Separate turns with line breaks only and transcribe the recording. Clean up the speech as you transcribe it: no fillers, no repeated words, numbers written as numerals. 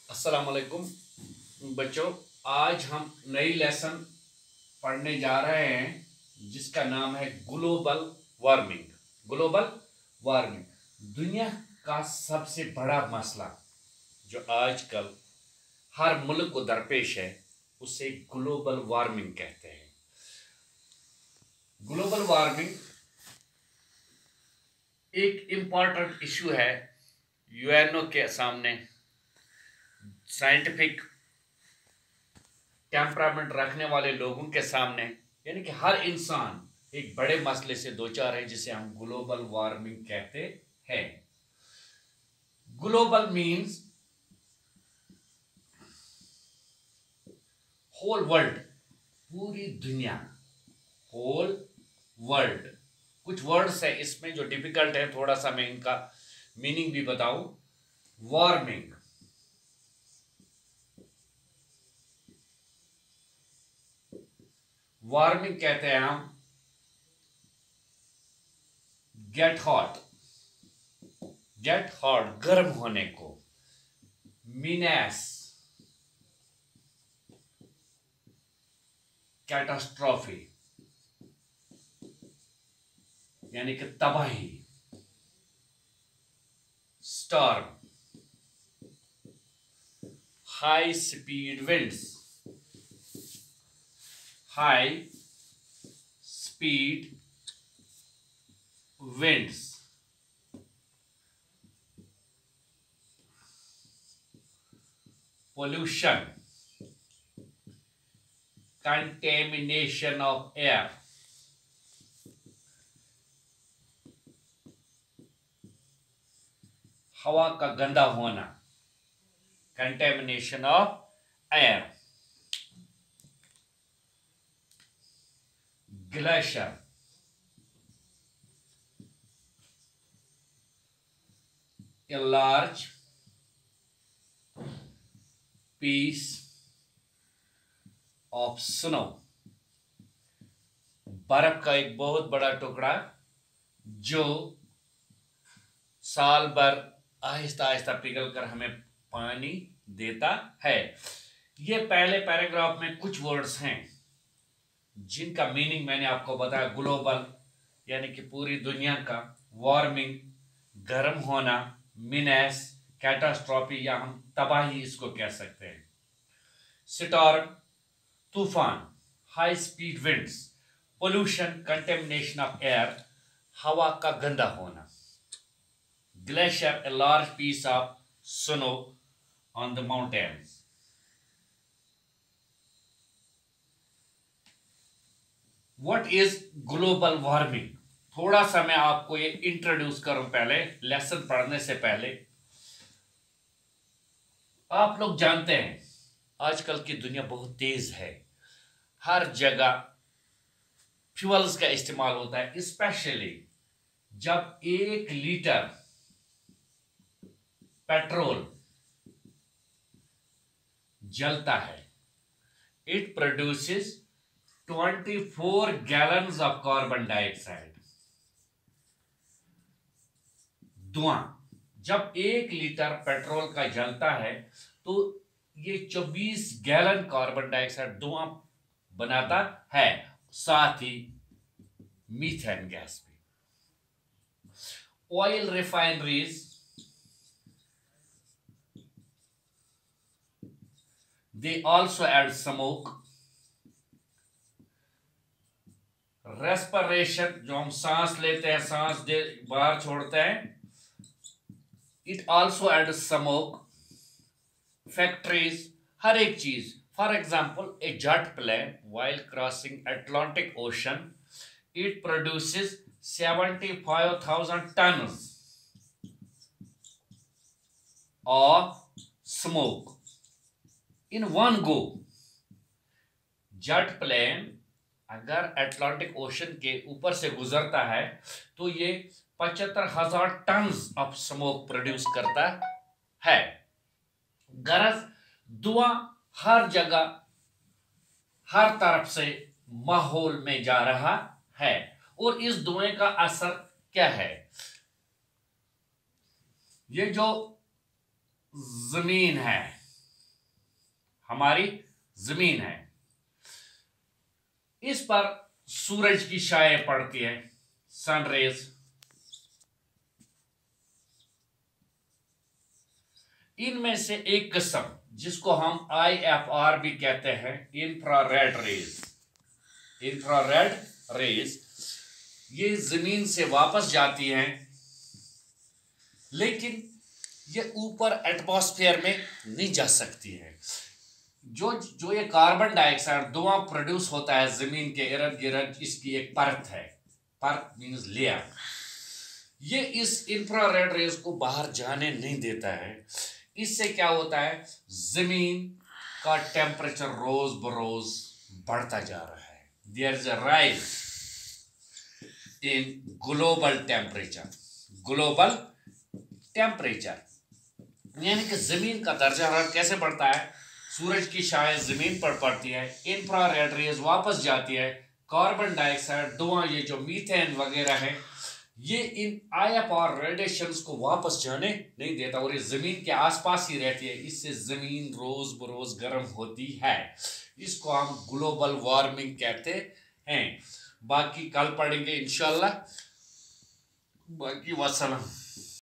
अस्सलाम वालेकुम बच्चों। आज हम नई लेसन पढ़ने जा रहे हैं जिसका नाम है ग्लोबल वार्मिंग। ग्लोबल वार्मिंग दुनिया का सबसे बड़ा मसला जो आजकल हर मुल्क को दरपेश है, उसे ग्लोबल वार्मिंग कहते हैं। ग्लोबल वार्मिंग एक इम्पॉर्टेंट इशू है यूएनओ के सामने। साइंटिफिक टेम्परामेंट रखने वाले लोगों के सामने, यानी कि हर इंसान एक बड़े मसले से दो चार है जिसे हम ग्लोबल वार्मिंग कहते हैं। ग्लोबल मींस होल वर्ल्ड, पूरी दुनिया, होल वर्ल्ड। कुछ वर्ड्स है इसमें जो डिफिकल्ट है, थोड़ा सा मैं इनका मीनिंग भी बताऊं। वार्मिंग, वार्मिंग कहते हैं हम गेट हॉट, गेट हॉट गर्म होने को। मीनेस कैटास्ट्रॉफी, यानी कि तबाही। Storm, high speed winds, high speed winds। pollution, contamination of air। हवा का गंदा होना, contamination of air। glacier, a large piece of snow, बर्फ का एक बहुत बड़ा टुकड़ा जो साल भर आहिस्ता आहिस्ता पिघल कर हमें पानी देता है। ये पहले पैराग्राफ में कुछ वर्ड्स हैं जिनका मीनिंग मैंने आपको बताया। ग्लोबल यानी कि पूरी दुनिया का, वार्मिंग गर्म होना, मिनेस कैटास्ट्रॉफी या हम तबाही इसको कह सकते हैं। स्टॉर्म तूफान, high speed winds, pollution contamination of air हवा का गंदा होना। Glacier a large piece of snow on the mountains. What is global warming? थोड़ा सा मैं आपको ये इंट्रोड्यूस करूं पहले, लेसन पढ़ने से पहले। आप लोग जानते हैं आजकल की दुनिया बहुत तेज है, हर जगह फ्यूल्स का इस्तेमाल होता है। स्पेशली जब 1 लीटर पेट्रोल जलता है, it produces 24 gallons of carbon dioxide. धुआं, जब 1 लीटर पेट्रोल का जलता है तो ये 24 गैलन कार्बन डाइऑक्साइड धुआं बनाता है, साथ ही मीथेन गैस भी। Oil refineries, they also add smoke. Respiration, जो हम सांस लेते हैं, सांस दे बाहर छोड़ते हैं, it also add smoke. Factories, हर एक चीज। For example a jet plane while crossing Atlantic Ocean, it produces 75,000 tons of smoke in one go। Jet plane अगर अटलांटिक ओशन के ऊपर से गुजरता है तो ये 75,000 टन ऑफ स्मोक प्रोड्यूस करता है। गरज धुआं हर जगह, हर तरफ से माहौल में जा रहा है। और इस धुएं का असर क्या है? ये जो जमीन है, हमारी जमीन है। इस पर सूरज की छाएं पड़ती है, सनरेज। इनमें से एक किस्म जिसको हम IFR भी कहते हैं, इंफ्रारेड रेज। इंफ्रारेड रेज ये जमीन से वापस जाती हैं, लेकिन ये ऊपर एटमॉस्फेयर में नहीं जा सकती है। जो ये कार्बन डाइऑक्साइड धुआं प्रोड्यूस होता है जमीन के इर्द गिर्द, इसकी एक परत है, परत मींस लेयर। ये इस इंफ्रारेड रेज को बाहर जाने नहीं देता है। इससे क्या होता है, जमीन का टेम्परेचर रोज बरोज बढ़ता जा रहा है। There is a rise in global temperature. Global temperature यानी कि जमीन का दर्जा हरारत कैसे बढ़ता है, सूरज की छाएं जमीन पर पड़ती है, इंफ्रारेड रेज वापस जाती है, कार्बन डाइऑक्साइड धुआं, ये जो मीथेन वगैरह है, ये इन IFR रेडिएशंस को वापस जाने नहीं देता और ये जमीन के आसपास ही रहती है। इससे जमीन रोज बरोज गर्म होती है। इसको हम ग्लोबल वार्मिंग कहते हैं। बाकी कल पढ़ेंगे इंशाल्लाह। बाकी वसलम।